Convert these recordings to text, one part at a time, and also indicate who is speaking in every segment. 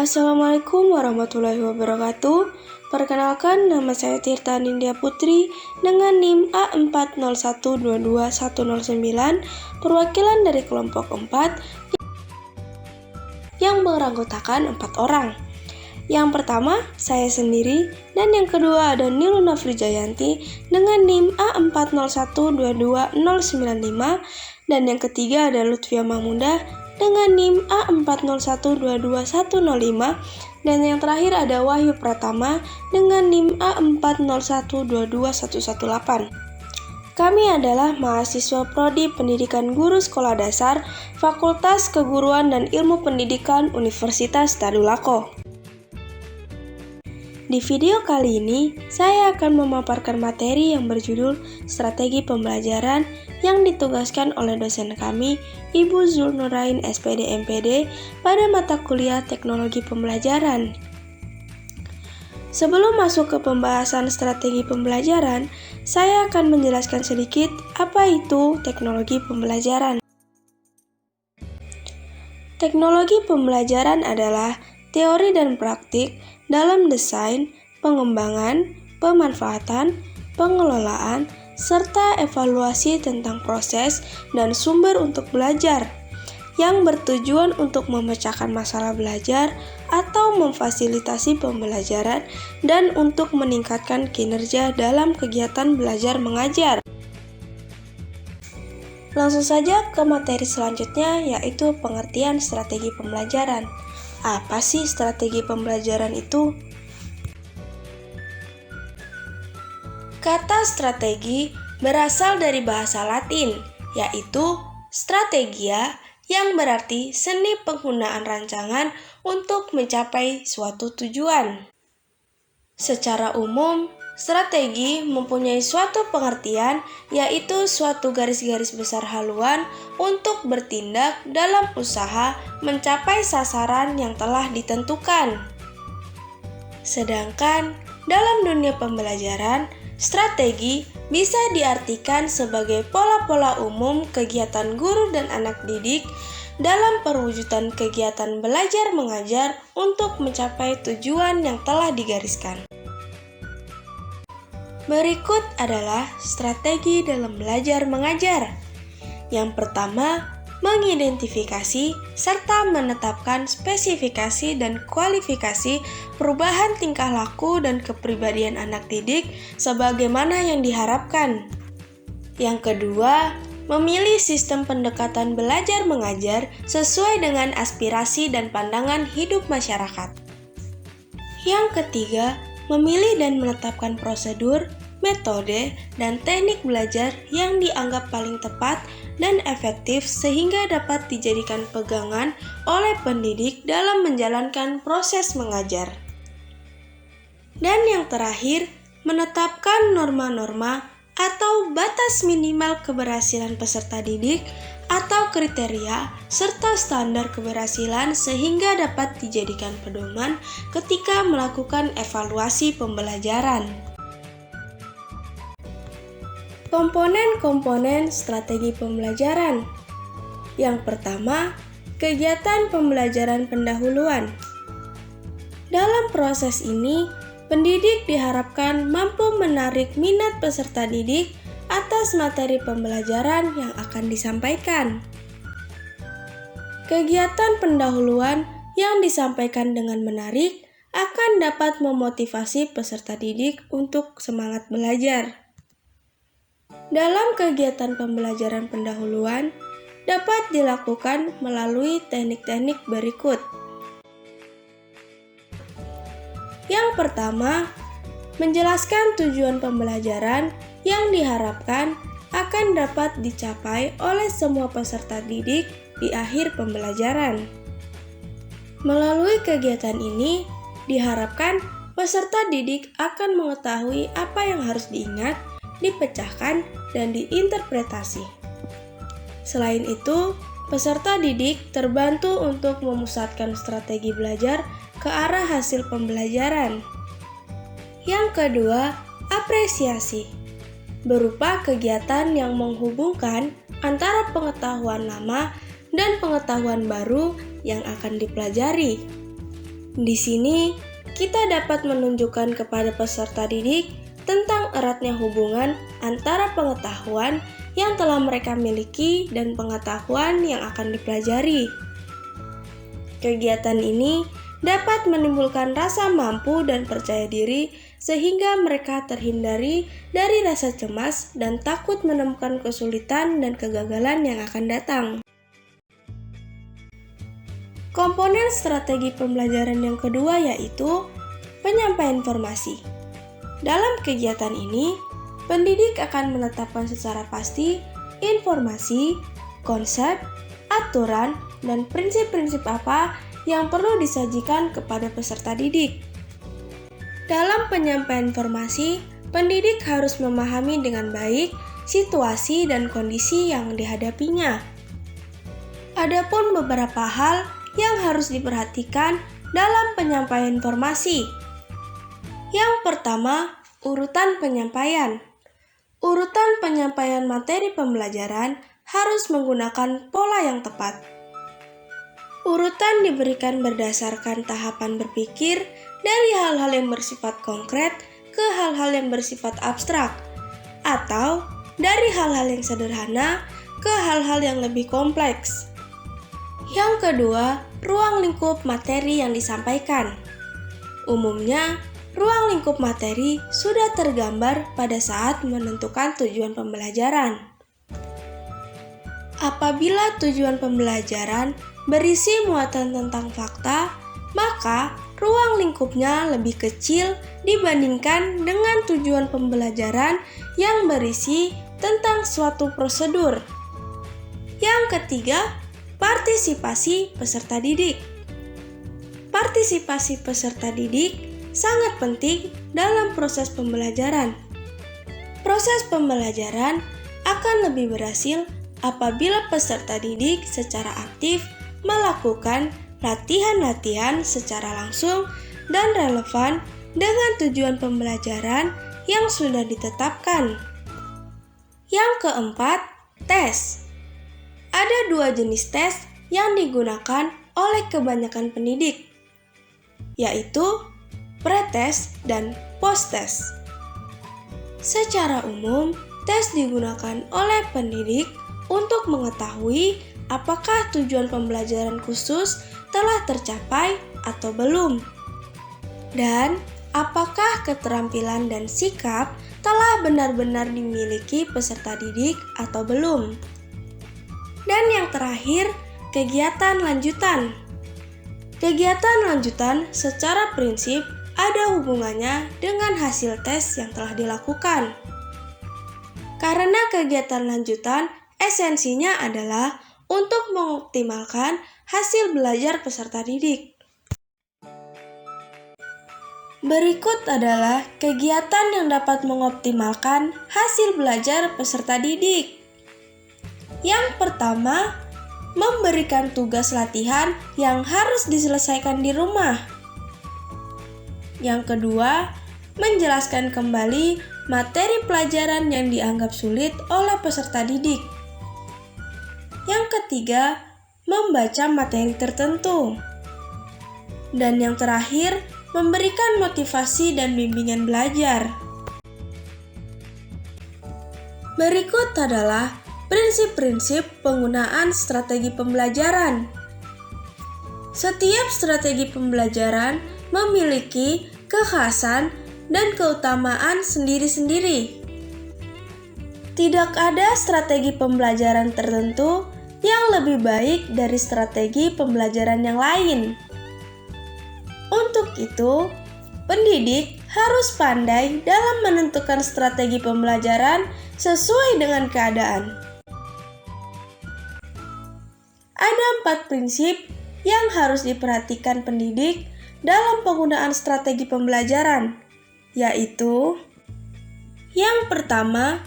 Speaker 1: Assalamualaikum warahmatullahi wabarakatuh. Perkenalkan, nama saya Tirta Nindya Putri dengan NIM A401221009, perwakilan dari kelompok 4 yang beranggotakan 4 orang. Yang pertama, saya sendiri, dan yang kedua ada Niluna Frijayanti dengan NIM A401221095, dan yang ketiga ada Lutfia Mahmudah dengan NIM A401221005, dan yang terakhir ada Wahyu Pratama dengan NIM A401221118. Kami adalah mahasiswa Prodi Pendidikan Guru Sekolah Dasar, Fakultas Keguruan dan Ilmu Pendidikan Universitas Tadulako. Di video kali ini, saya akan memaparkan materi yang berjudul Strategi Pembelajaran yang ditugaskan oleh dosen kami, Ibu Zulnurain SPD MPD, pada mata kuliah Teknologi Pembelajaran. Sebelum masuk ke pembahasan strategi pembelajaran, saya akan menjelaskan sedikit apa itu teknologi pembelajaran. Teknologi pembelajaran adalah teori dan praktik dalam desain, pengembangan, pemanfaatan, pengelolaan, serta evaluasi tentang proses dan sumber untuk belajar, yang bertujuan untuk memecahkan masalah belajar atau memfasilitasi pembelajaran dan untuk meningkatkan kinerja dalam kegiatan belajar mengajar. Langsung saja ke materi selanjutnya, yaitu pengertian strategi pembelajaran. Apa sih strategi pembelajaran itu? Kata strategi berasal dari bahasa Latin, yaitu strategia, yang berarti seni penggunaan rancangan untuk mencapai suatu tujuan. Secara umum, strategi mempunyai suatu pengertian, yaitu suatu garis-garis besar haluan untuk bertindak dalam usaha mencapai sasaran yang telah ditentukan. Sedangkan dalam dunia pembelajaran, strategi bisa diartikan sebagai pola-pola umum kegiatan guru dan anak didik dalam perwujudan kegiatan belajar mengajar untuk mencapai tujuan yang telah digariskan. Berikut adalah strategi dalam belajar mengajar. Yang pertama, mengidentifikasi serta menetapkan spesifikasi dan kualifikasi perubahan tingkah laku dan kepribadian anak didik sebagaimana yang diharapkan. Yang kedua, memilih sistem pendekatan belajar mengajar sesuai dengan aspirasi dan pandangan hidup masyarakat. Yang ketiga, memilih dan menetapkan prosedur, metode, dan teknik belajar yang dianggap paling tepat dan efektif sehingga dapat dijadikan pegangan oleh pendidik dalam menjalankan proses mengajar. Dan yang terakhir, menetapkan norma-norma atau batas minimal keberhasilan peserta didik atau kriteria serta standar keberhasilan sehingga dapat dijadikan pedoman ketika melakukan evaluasi pembelajaran. Komponen-komponen strategi pembelajaran. Yang pertama, kegiatan pembelajaran pendahuluan. Dalam proses ini, pendidik diharapkan mampu menarik minat peserta didik atas materi pembelajaran yang akan disampaikan. Kegiatan pendahuluan yang disampaikan dengan menarik akan dapat memotivasi peserta didik untuk semangat belajar. Dalam kegiatan pembelajaran pendahuluan dapat dilakukan melalui teknik-teknik berikut. Yang pertama, menjelaskan tujuan pembelajaran yang diharapkan akan dapat dicapai oleh semua peserta didik di akhir pembelajaran. Melalui kegiatan ini, diharapkan peserta didik akan mengetahui apa yang harus diingat, dipecahkan, dan diinterpretasi. Selain itu, peserta didik terbantu untuk memusatkan strategi belajar ke arah hasil pembelajaran. Yang kedua, apresiasi, berupa kegiatan yang menghubungkan antara pengetahuan lama dan pengetahuan baru yang akan dipelajari. Di sini, kita dapat menunjukkan kepada peserta didik tentang eratnya hubungan antara pengetahuan yang telah mereka miliki dan pengetahuan yang akan dipelajari. Kegiatan ini dapat menimbulkan rasa mampu dan percaya diri sehingga mereka terhindari dari rasa cemas dan takut menemukan kesulitan dan kegagalan yang akan datang. Komponen strategi pembelajaran yang kedua yaitu penyampaian informasi. Dalam kegiatan ini, pendidik akan menetapkan secara pasti informasi, konsep, aturan, dan prinsip-prinsip apa yang perlu disajikan kepada peserta didik. Dalam penyampaian informasi, pendidik harus memahami dengan baik situasi dan kondisi yang dihadapinya. Adapun beberapa hal yang harus diperhatikan dalam penyampaian informasi. Yang pertama, urutan penyampaian. Urutan penyampaian materi pembelajaran harus menggunakan pola yang tepat. Urutan diberikan berdasarkan tahapan berpikir dari hal-hal yang bersifat konkret ke hal-hal yang bersifat abstrak, atau dari hal-hal yang sederhana ke hal-hal yang lebih kompleks. Yang kedua, ruang lingkup materi yang disampaikan. Umumnya, ruang lingkup materi sudah tergambar pada saat menentukan tujuan pembelajaran. Apabila tujuan pembelajaran berisi muatan tentang fakta, maka ruang lingkupnya lebih kecil dibandingkan dengan tujuan pembelajaran yang berisi tentang suatu prosedur. Yang ketiga, partisipasi peserta didik. Partisipasi peserta didik sangat penting dalam proses pembelajaran. Proses pembelajaran akan lebih berhasil apabila peserta didik secara aktif melakukan latihan-latihan secara langsung dan relevan dengan tujuan pembelajaran yang sudah ditetapkan. Yang keempat, tes. Ada dua jenis tes yang digunakan oleh kebanyakan pendidik, yaitu pre-tes dan post-tes. Secara umum, tes digunakan oleh pendidik untuk mengetahui apakah tujuan pembelajaran khusus telah tercapai atau belum, dan apakah keterampilan dan sikap telah benar-benar dimiliki peserta didik atau belum. Dan yang terakhir, kegiatan lanjutan. Kegiatan lanjutan secara prinsip ada hubungannya dengan hasil tes yang telah dilakukan. Karena kegiatan lanjutan esensinya adalah untuk mengoptimalkan hasil belajar peserta didik. Berikut adalah kegiatan yang dapat mengoptimalkan hasil belajar peserta didik. Yang pertama, memberikan tugas latihan yang harus diselesaikan di rumah. Yang kedua, menjelaskan kembali materi pelajaran yang dianggap sulit oleh peserta didik. Yang ketiga, membaca materi tertentu. Dan yang terakhir, memberikan motivasi dan bimbingan belajar. Berikut adalah prinsip-prinsip penggunaan strategi pembelajaran. Setiap strategi pembelajaran memiliki kekhasan dan keutamaan sendiri-sendiri. Tidak ada strategi pembelajaran tertentu yang lebih baik dari strategi pembelajaran yang lain. Untuk itu, pendidik harus pandai dalam menentukan strategi pembelajaran sesuai dengan keadaan. Ada 4 prinsip yang harus diperhatikan pendidik dalam penggunaan strategi pembelajaran, yaitu yang pertama,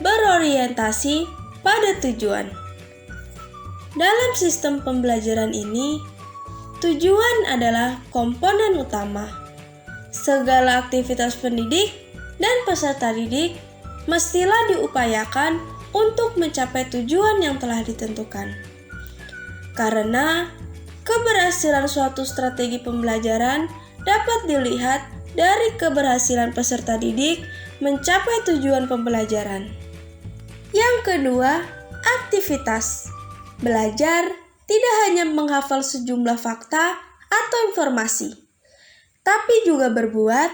Speaker 1: berorientasi pada tujuan. Dalam sistem pembelajaran ini, tujuan adalah komponen utama. Segala aktivitas pendidik dan peserta didik mestilah diupayakan untuk mencapai tujuan yang telah ditentukan. Karena Keberhasilan suatu strategi pembelajaran dapat dilihat dari keberhasilan peserta didik mencapai tujuan pembelajaran. Yang kedua, aktivitas. Belajar tidak hanya menghafal sejumlah fakta atau informasi, tapi juga berbuat,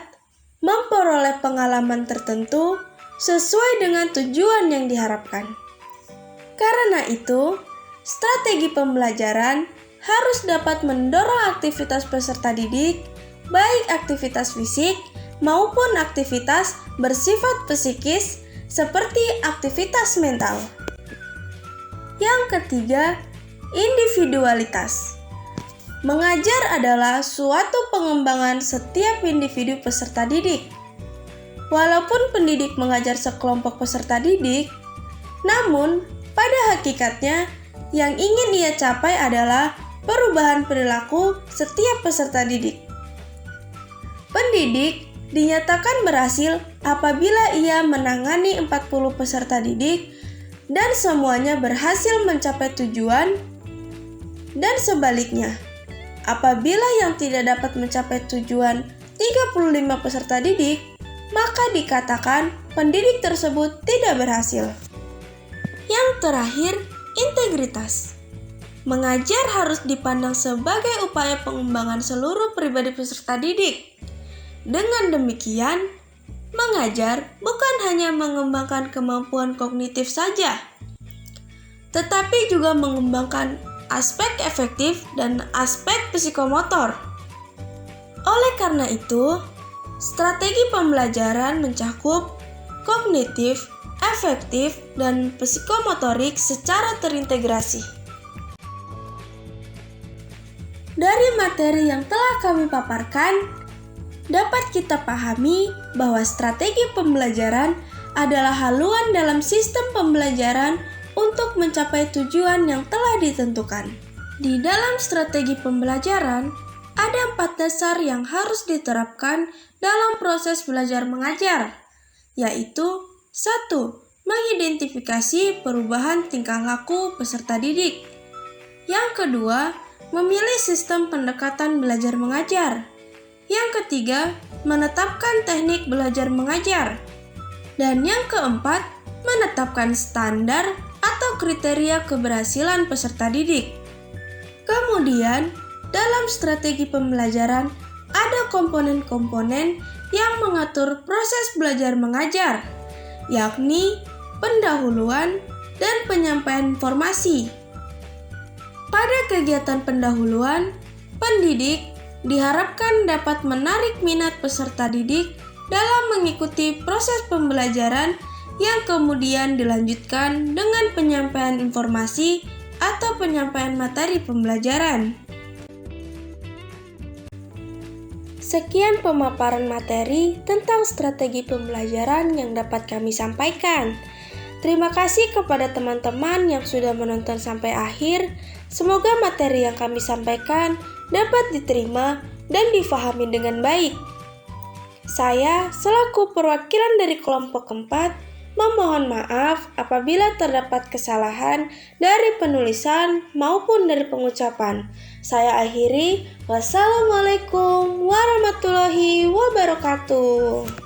Speaker 1: memperoleh pengalaman tertentu sesuai dengan tujuan yang diharapkan. Karena itu, strategi pembelajaran harus dapat mendorong aktivitas peserta didik, baik aktivitas fisik maupun aktivitas bersifat psikis seperti aktivitas mental. Yang ketiga, individualitas. Mengajar adalah suatu pengembangan setiap individu peserta didik. Walaupun pendidik mengajar sekelompok peserta didik, namun pada hakikatnya yang ingin ia capai adalah perubahan perilaku setiap peserta didik. Pendidik dinyatakan berhasil apabila ia menangani 40 peserta didik dan semuanya berhasil mencapai tujuan, dan sebaliknya, apabila yang tidak dapat mencapai tujuan 35 peserta didik, maka dikatakan pendidik tersebut tidak berhasil. Yang terakhir, integritas. Mengajar harus dipandang sebagai upaya pengembangan seluruh pribadi peserta didik. Dengan demikian, mengajar bukan hanya mengembangkan kemampuan kognitif saja, tetapi juga mengembangkan aspek efektif dan aspek psikomotor. Oleh karena itu, strategi pembelajaran mencakup kognitif, efektif, dan psikomotorik secara terintegrasi. Dari materi yang telah kami paparkan, dapat kita pahami bahwa strategi pembelajaran adalah haluan dalam sistem pembelajaran untuk mencapai tujuan yang telah ditentukan. Di dalam strategi pembelajaran, ada 4 dasar yang harus diterapkan dalam proses belajar mengajar, yaitu 1. Mengidentifikasi perubahan tingkah laku peserta didik. Yang kedua, memilih sistem pendekatan belajar mengajar. Yang ketiga, menetapkan teknik belajar mengajar. Dan yang keempat, menetapkan standar atau kriteria keberhasilan peserta didik. Kemudian, dalam strategi pembelajaran, ada komponen-komponen yang mengatur proses belajar mengajar, yakni pendahuluan dan penyampaian informasi. Pada kegiatan pendahuluan, pendidik diharapkan dapat menarik minat peserta didik dalam mengikuti proses pembelajaran yang kemudian dilanjutkan dengan penyampaian informasi atau penyampaian materi pembelajaran. Sekian pemaparan materi tentang strategi pembelajaran yang dapat kami sampaikan. Terima kasih kepada teman-teman yang sudah menonton sampai akhir. Semoga materi yang kami sampaikan dapat diterima dan difahami dengan baik. Saya, selaku perwakilan dari kelompok 4, memohon maaf apabila terdapat kesalahan dari penulisan maupun dari pengucapan. Saya akhiri, wassalamualaikum warahmatullahi wabarakatuh.